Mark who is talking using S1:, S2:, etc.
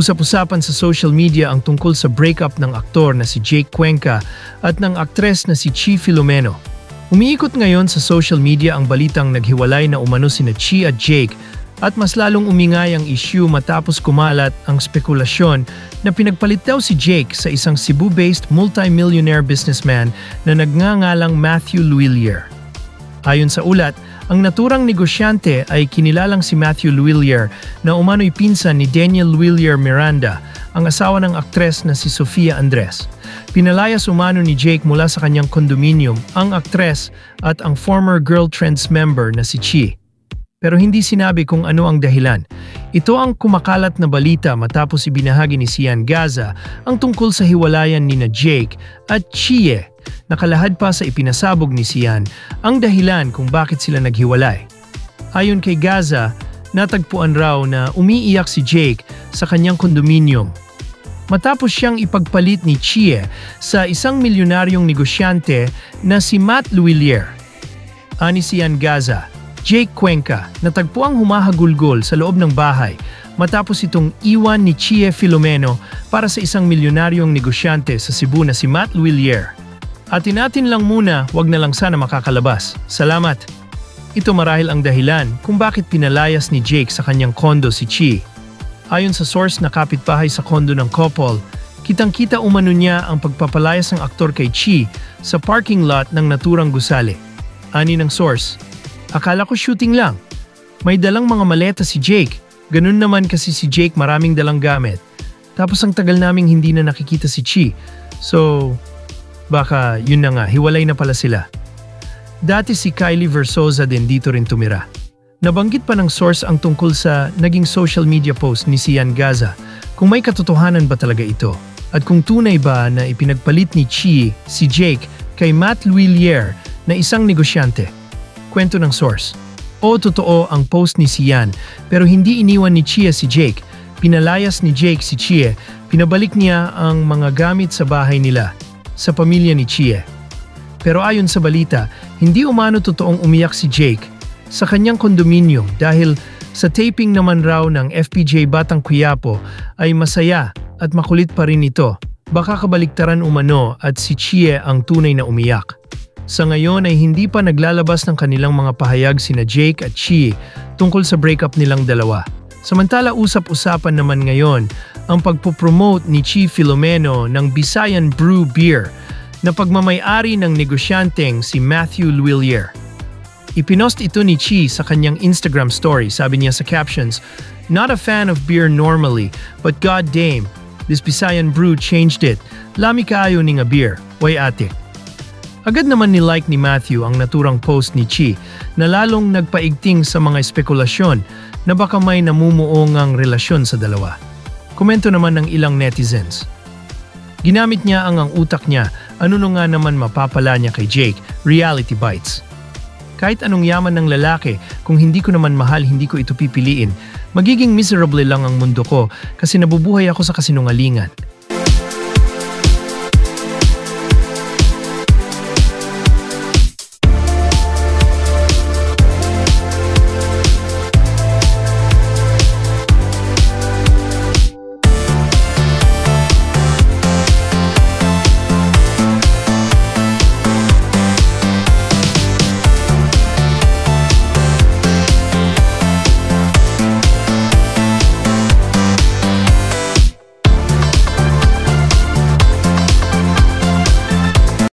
S1: Usap-usapan sa social media ang tungkol sa breakup ng aktor na si Jake Cuenca at ng aktres na si Chi Filomeno. Umiikot ngayon sa social media ang balitang naghiwalay na umano sina Chi at Jake at mas lalong umingay ang issue matapos kumalat ang spekulasyon na pinagpalit daw si Jake sa isang Cebu-based multi-millionaire businessman na nagngangalang Matthew Luillier. Ayon sa ulat, ang naturang negosyante ay kinilalang si Matthew Luillier na umano'y pinsan ni Daniel Luillier Miranda, ang asawa ng aktres na si Sofia Andres. Pinalayas umano ni Jake mula sa kanyang kondominium ang aktres at ang former Girl Trends member na si Chi. Pero hindi sinabi kung ano ang dahilan. Ito ang kumakalat na balita matapos ibinahagi ni Sian Gaza ang tungkol sa hiwalayan ni na Jake at Chie. Nakalahad pa sa ipinasabog ni Sian ang dahilan kung bakit sila naghiwalay. Ayon kay Gaza, natagpuan raw na umiiyak si Jake sa kanyang kondominium matapos siyang ipagpalit ni Chie sa isang milyonaryong negosyante na si Matt Luillier. Ani Sian Gaza, Jake Cuenca natagpuang humahagulgol sa loob ng bahay matapos itong iwan ni Chi Filomeno para sa isang milyonaryong negosyante sa Cebu na si Matt Luillier. Atin natin lang muna, wag na lang sana makakalabas. Salamat. Ito marahil ang dahilan kung bakit pinalayas ni Jake sa kanyang kondo si Chi. Ayon sa source na kapitbahay sa kondo ng couple, kitang-kita umano niya ang pagpapalayas ng aktor kay Chi sa parking lot ng naturang gusali. Ani ng source, akala ko shooting lang. May dalang mga maleta si Jake. Ganun naman kasi si Jake maraming dalang gamit. Tapos ang tagal naming hindi na nakikita si Chi. So, baka yun na nga, hiwalay na pala sila. Dati si Kylie Versosa din dito rin tumira. Nabanggit pa ng source ang tungkol sa naging social media post ni Sian Gaza kung may katotohanan ba talaga ito at kung tunay ba na ipinagpalit ni Chi si Jake kay Matt Luillier na isang negosyante. Kwento ng source. O totoo ang post ni Sian pero hindi iniwan ni Chia si Jake. Pinalayas ni Jake si Chia, pinabalik niya ang mga gamit sa bahay nila, sa pamilya ni Chia. Pero ayon sa balita, hindi umano totoong umiyak si Jake sa kanyang kondominium dahil sa taping naman raw ng FPJ Batang Quiapo ay masaya at makulit pa rin ito. Baka kabaliktaran umano at si Chia ang tunay na umiyak. Sa ngayon ay hindi pa naglalabas ng kanilang mga pahayag sina Jake at Chi tungkol sa breakup nilang dalawa. Samantala usap-usapan naman ngayon ang pagpopromote ni Chi Filomeno ng Visayan Brew Beer na pagmamay-ari ng negosyanteng si Matthew Luillier. Ipinost ito ni Chi sa kanyang Instagram story. Sabi niya sa captions, "Not a fan of beer normally, but god damn, this Visayan Brew changed it. Lami kaayo ni nga beer, way ate." Agad naman ni-like ni Matthew ang naturang post ni Chi na lalong nagpaigting sa mga espekulasyon na baka may namumuongang relasyon sa dalawa. Komento naman ng ilang netizens. Ginamit niya ang utak niya, ano nga naman mapapala niya kay Jake, reality bites. Kahit anong yaman ng lalaki, kung hindi ko naman mahal, hindi ko ito pipiliin. Magiging miserable lang ang mundo ko kasi nabubuhay ako sa kasinungalingan.